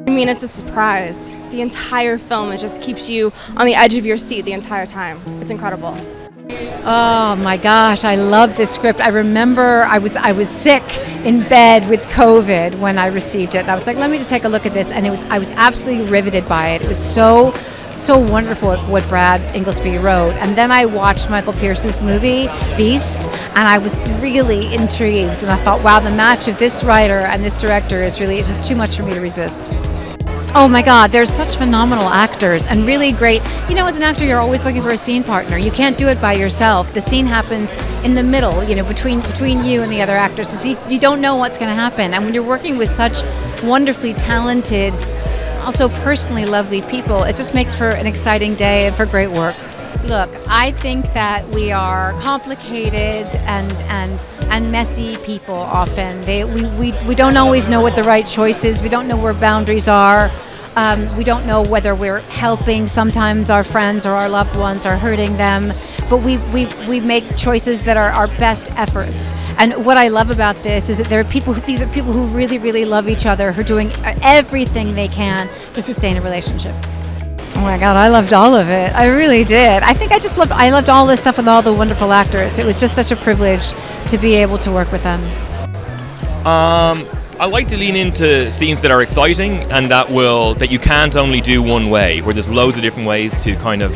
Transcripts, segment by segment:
I mean, it's a surprise. The entire film, it just keeps you on the edge of your seat the entire time. It's incredible. Oh my gosh, I love this script. I remember I was sick in bed with COVID when I received it. And I was like, let me just take a look at this. And I was absolutely riveted by it. It was so wonderful what Brad Inglesby wrote. And then I watched Michael Pearce's movie, Beast, and I was really intrigued. And I thought, wow, the match of this writer and this director is just too much for me to resist. Oh my God, there's such phenomenal actors and really great. You know, as an actor, you're always looking for a scene partner. You can't do it by yourself. The scene happens in the middle, you know, between you and the other actors. So you don't know what's going to happen. And when you're working with such wonderfully talented, also personally lovely people, it just makes for an exciting day and for great work. Look, I think that we are complicated and messy people often. We don't always know what the right choice is. We don't know where boundaries are. We don't know whether we're helping sometimes our friends or our loved ones or hurting them. But we make choices that are our best efforts. And what I love about this is that these are people who really, really love each other, who are doing everything they can to sustain a relationship. Oh my God, I loved all of it. I really did. I think I loved all this stuff with all the wonderful actors. It was just such a privilege to be able to work with them. I like to lean into scenes that are exciting and that you can't only do one way, where there's loads of different ways to kind of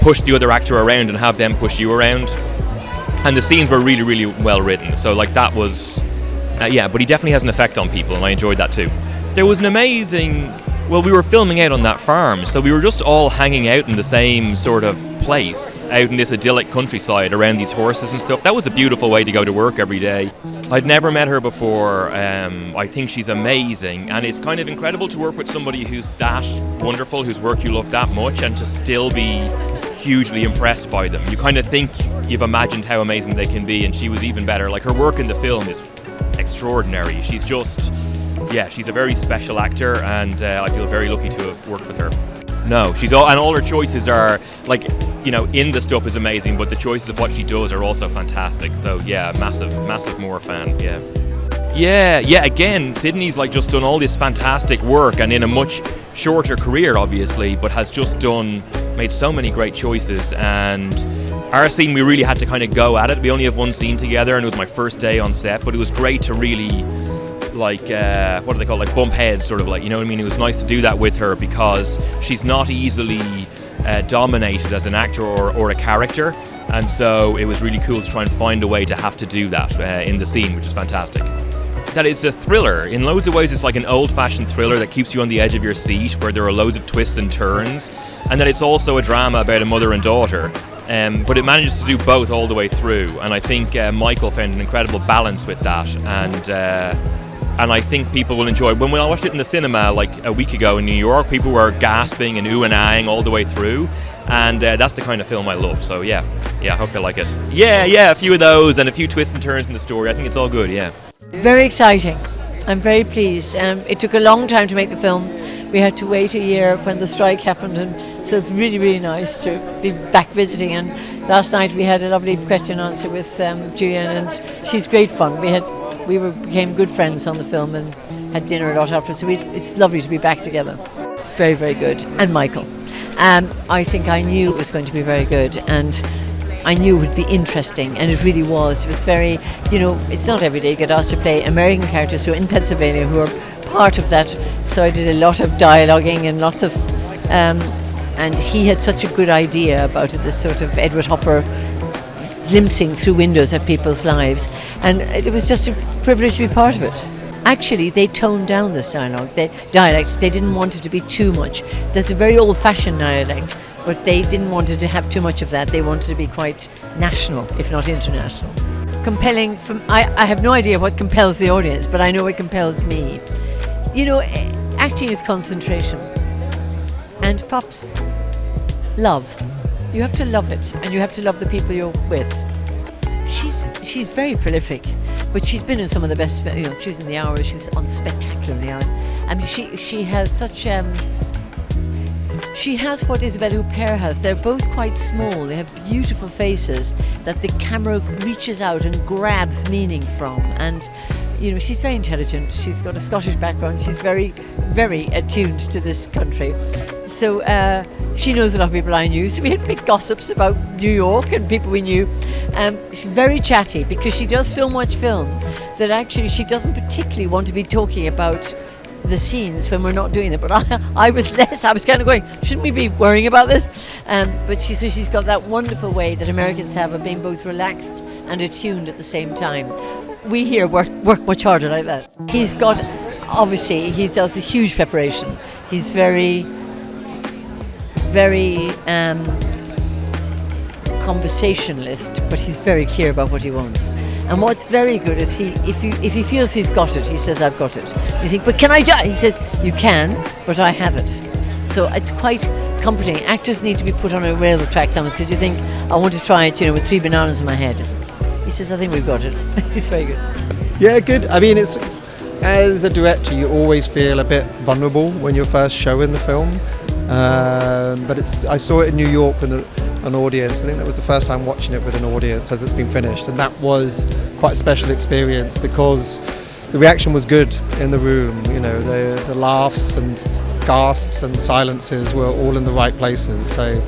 push the other actor around and have them push you around. And the scenes were really, really well written. So like that was, but he definitely has an effect on people, and I enjoyed that too. There was an amazing. Well, we were filming out on that farm, so we were just all hanging out in the same sort of place, out in this idyllic countryside around these horses and stuff. That was a beautiful way to go to work every day. I'd never met her before. I think she's amazing, and it's kind of incredible to work with somebody who's that wonderful, whose work you love that much, and to still be hugely impressed by them. You kind of think you've imagined how amazing they can be, and she was even better. Like, her work in the film is extraordinary. She's just... Yeah, she's a very special actor, and I feel very lucky to have worked with her. No, all her choices are, like, you know, in the stuff is amazing, but the choices of what she does are also fantastic. So yeah, massive Moore fan. Yeah. Again, Sydney's like just done all this fantastic work, and in a much shorter career, obviously, but has just made so many great choices. And our scene, we really had to kind of go at it. We only have one scene together, and it was my first day on set, but it was great to really. Like, what do they call it? Like bump heads, sort of, like, you know what I mean? It was nice to do that with her because she's not easily dominated as an actor or a character, and so it was really cool to try and find a way to have to do that in the scene, which is fantastic. That it's a thriller. In loads of ways, it's like an old-fashioned thriller that keeps you on the edge of your seat, where there are loads of twists and turns, and that it's also a drama about a mother and daughter. But it manages to do both all the way through, and I think Michael found an incredible balance with that, and I think people will enjoy it. When I watched it in the cinema like a week ago in New York, people were gasping and ooh and ahhing all the way through, and that's the kind of film I love. So yeah, I hope they like it. Yeah, a few of those and a few twists and turns in the story. I think it's all good, yeah. Very exciting. I'm very pleased. It took a long time to make the film. We had to wait a year when the strike happened, and so it's really, really nice to be back visiting. And last night we had a lovely question and answer with Julian, and she's great fun. We became good friends on the film and had dinner a lot after, so it's lovely to be back together. It's very, very good. And Michael. I think I knew it was going to be very good, and I knew it would be interesting, and it really was. It was very, it's not every day you get asked to play American characters who are in Pennsylvania, who are part of that, so I did a lot of dialoguing and lots of, and he had such a good idea about it, this sort of Edward Hopper glimpsing through windows at people's lives, and it was just a privilege to be part of it. Actually, they toned down this dialect. They didn't want it to be too much. There's a very old-fashioned dialect, but they didn't want it to have too much of that. They wanted to be quite national, if not international. Compelling, I have no idea what compels the audience, but I know it compels me. You know, acting is concentration. And Pop's love. You have to love it, and you have to love the people you're with. She's very prolific, but she's been in some of the best. You know, she was in The Hours. She was on Spectacular in The Hours. I mean, she has such. She has what Isabelle Huppert has. They're both quite small. They have beautiful faces that the camera reaches out and grabs meaning from. And you know, she's very intelligent. She's got a Scottish background. She's very, very attuned to this country. So she knows a lot of people I knew. So we had big gossips about New York and people we knew. She's very chatty because she does so much film that actually she doesn't particularly want to be talking about the scenes when we're not doing it. But I was kind of going, shouldn't we be worrying about this? But she's got that wonderful way that Americans have of being both relaxed and attuned at the same time. We here work much harder like that. He's got, obviously, he does a huge preparation. He's very, very conversationalist, but he's very clear about what he wants. And what's very good is if he feels he's got it, he says, I've got it. You think, but can I do it? He says, you can, but I have it. So it's quite comforting. Actors need to be put on a railroad track sometimes because you think, I want to try it, you know, with 3 bananas in my head. He says, I think we've got it. It's very good. Yeah, good. I mean, it's as a director, you always feel a bit vulnerable when you're first showing the film. But I saw it in New York with an audience. I think that was the first time watching it with an audience as it's been finished. And that was quite a special experience because the reaction was good in the room. You know, the laughs and gasps and silences were all in the right places. So,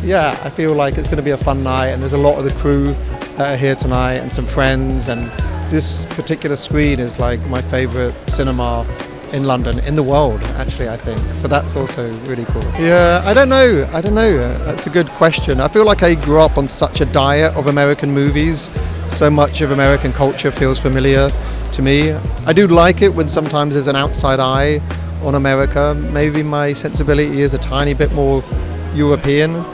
yeah, I feel like it's going to be a fun night. And there's a lot of the crew that are here tonight and some friends, and this particular screen is like my favourite cinema in London, in the world actually, I think. So that's also really cool. Yeah, I don't know. That's a good question. I feel like I grew up on such a diet of American movies. So much of American culture feels familiar to me. I do like it when sometimes there's an outside eye on America. Maybe my sensibility is a tiny bit more European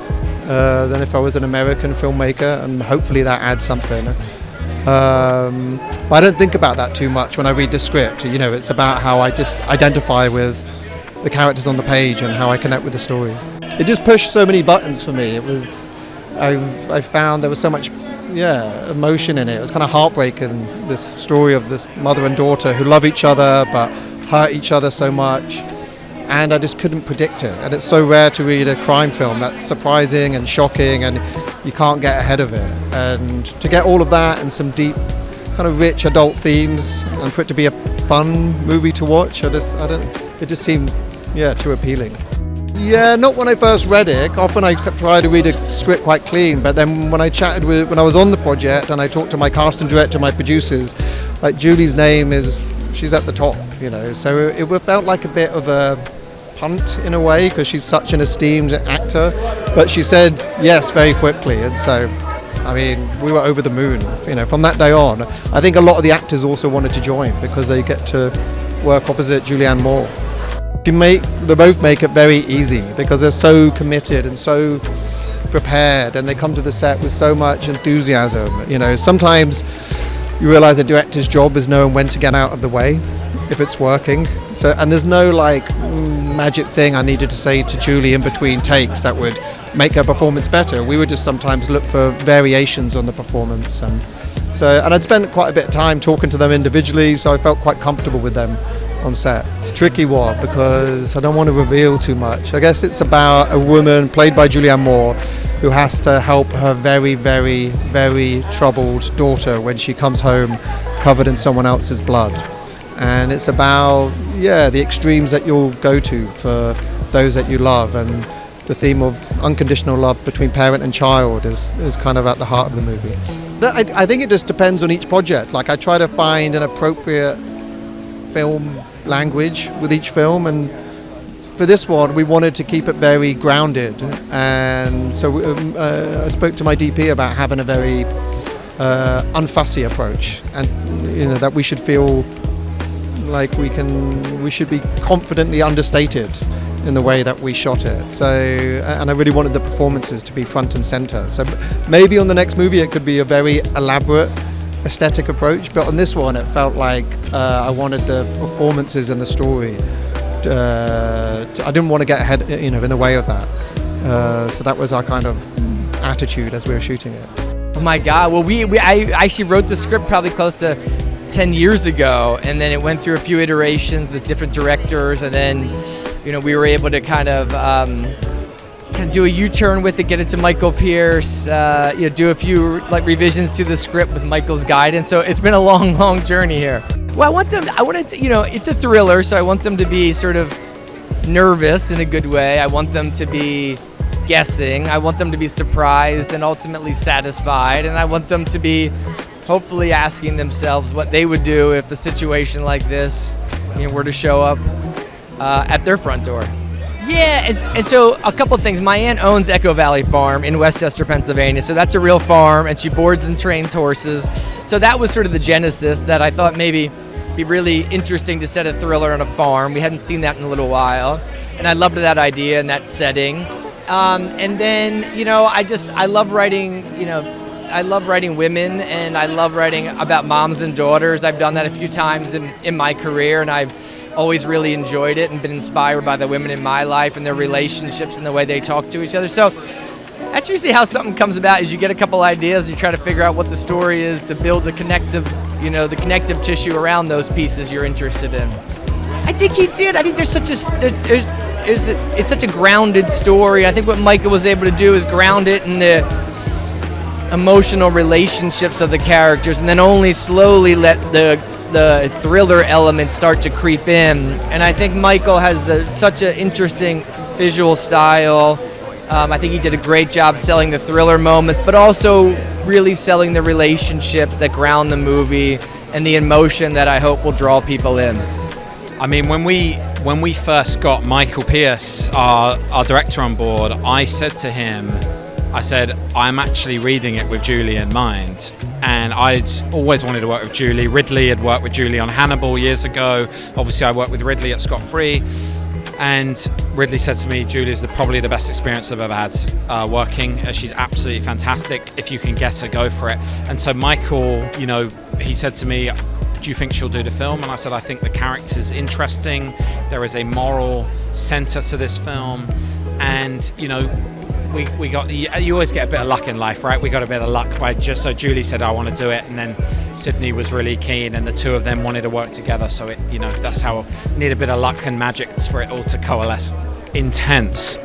than if I was an American filmmaker, and hopefully that adds something. But I don't think about that too much when I read the script. You know, it's about how I just identify with the characters on the page and how I connect with the story. It just pushed so many buttons for me. It was, I found there was so much, emotion in it. It was kind of heartbreaking, this story of this mother and daughter who love each other but hurt each other so much. And I just couldn't predict it. And it's so rare to read a crime film that's surprising and shocking and you can't get ahead of it. And to get all of that and some deep, kind of rich adult themes, and for it to be a fun movie to watch, it just seemed, too appealing. Yeah, not when I first read it. Often I try to read a script quite clean, but then when I when I was on the project and I talked to my casting director, my producers, like Julie's name she's at the top, you know. So it felt like a bit of a punt in a way because she's such an esteemed actor, but she said yes very quickly, and so I mean we were over the moon, you know, from that day on. I think a lot of the actors also wanted to join because they get to work opposite Julianne Moore. They both make it very easy because they're so committed and so prepared, and they come to the set with so much enthusiasm. You know, sometimes you realize a director's job is knowing when to get out of the way if it's working. So, and there's no magic thing I needed to say to Julie in between takes that would make her performance better. We would just sometimes look for variations on the performance, and I'd spent quite a bit of time talking to them individually, so I felt quite comfortable with them on set. It's a tricky one because I don't want to reveal too much. I guess it's about a woman played by Julianne Moore who has to help her very, very, very troubled daughter when she comes home covered in someone else's blood. And it's about, the extremes that you'll go to for those that you love, and the theme of unconditional love between parent and child is kind of at the heart of the movie. I think it just depends on each project. Like, I try to find an appropriate film language with each film, and for this one we wanted to keep it very grounded, and so I spoke to my DP about having a very unfussy approach, and that we should feel like we should be confidently understated in the way that we shot it. So, and I really wanted the performances to be front and center. So maybe on the next movie it could be a very elaborate aesthetic approach, but on this one it felt like I wanted the performances and the story. I didn't want to get ahead, in the way of that. So that was our kind of attitude as we were shooting it. Oh my God! Well, I actually wrote the script probably close to 10 years ago, and then it went through a few iterations with different directors, and then we were able to kind of do a U-turn with it, get it to Michael Pierce, do a few revisions to the script with Michael's guidance. So it's been a long journey here. Well, it's a thriller, so I want them to be sort of nervous in a good way. I want them to be guessing. I want them to be surprised and ultimately satisfied, and I want them to be hopefully asking themselves what they would do if a situation like this were to show up at their front door. Yeah, and so a couple of things. My aunt owns Echo Valley Farm in Westchester, Pennsylvania, so that's a real farm, and she boards and trains horses. So that was sort of the genesis that I thought maybe be really interesting to set a thriller on a farm. We hadn't seen that in a little while, and I loved that idea and that setting. And then, I love writing, I love writing women, and I love writing about moms and daughters. I've done that a few times in my career, and I've always really enjoyed it and been inspired by the women in my life and their relationships and the way they talk to each other. So that's usually how something comes about, is you get a couple ideas and you try to figure out what the story is to build the connective tissue around those pieces you're interested in. I think he did. I think it's such a grounded story. I think what Michael was able to do is ground it in the emotional relationships of the characters, and then only slowly let the thriller elements start to creep in. And I think Michael has such an interesting visual style. I think he did a great job selling the thriller moments, but also really selling the relationships that ground the movie and the emotion that I hope will draw people in. I mean, when we first got Michael Pierce, our director, on board, I said to him, I'm actually reading it with Julie in mind. And I'd always wanted to work with Julie. Ridley had worked with Julie on Hannibal years ago. Obviously, I worked with Ridley at Scott Free. And Ridley said to me, Julie's probably the best experience I've ever had working. She's absolutely fantastic. If you can get her, go for it. And so Michael, he said to me, do you think she'll do the film? And I said, I think the character's interesting. There is a moral center to this film. And, we got you always get a bit of luck in life, right? We got a bit of luck so Julie said, I want to do it, and then Sydney was really keen, and the two of them wanted to work together. So that's how you need a bit of luck and magic for it all to coalesce. Intense,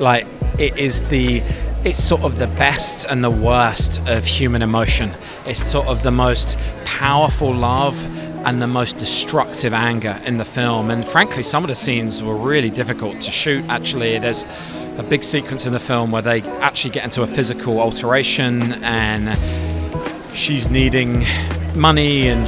it's sort of the best and the worst of human emotion. It's sort of the most powerful love and the most destructive anger in the film. And frankly, some of the scenes were really difficult to shoot. Actually, there's a big sequence in the film where they actually get into a physical alteration, and she's needing money, and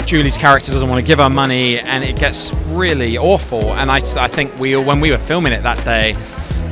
Julie's character doesn't want to give her money, and it gets really awful. And I think when we were filming it that day,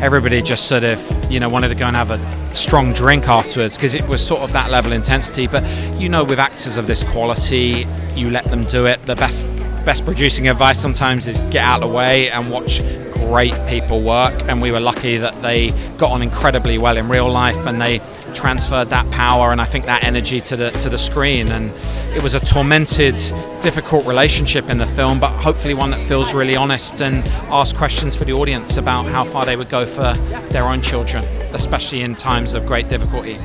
everybody just sort of wanted to go and have a strong drink afterwards, because it was sort of that level of intensity. But with actors of this quality, you let them do it. The best producing advice sometimes is get out of the way and watch great people work. And we were lucky that they got on incredibly well in real life, and they transferred that power and I think that energy to the screen. And it was a tormented, difficult relationship in the film, but hopefully one that feels really honest and asks questions for the audience about how far they would go for their own children, especially in times of great difficulty.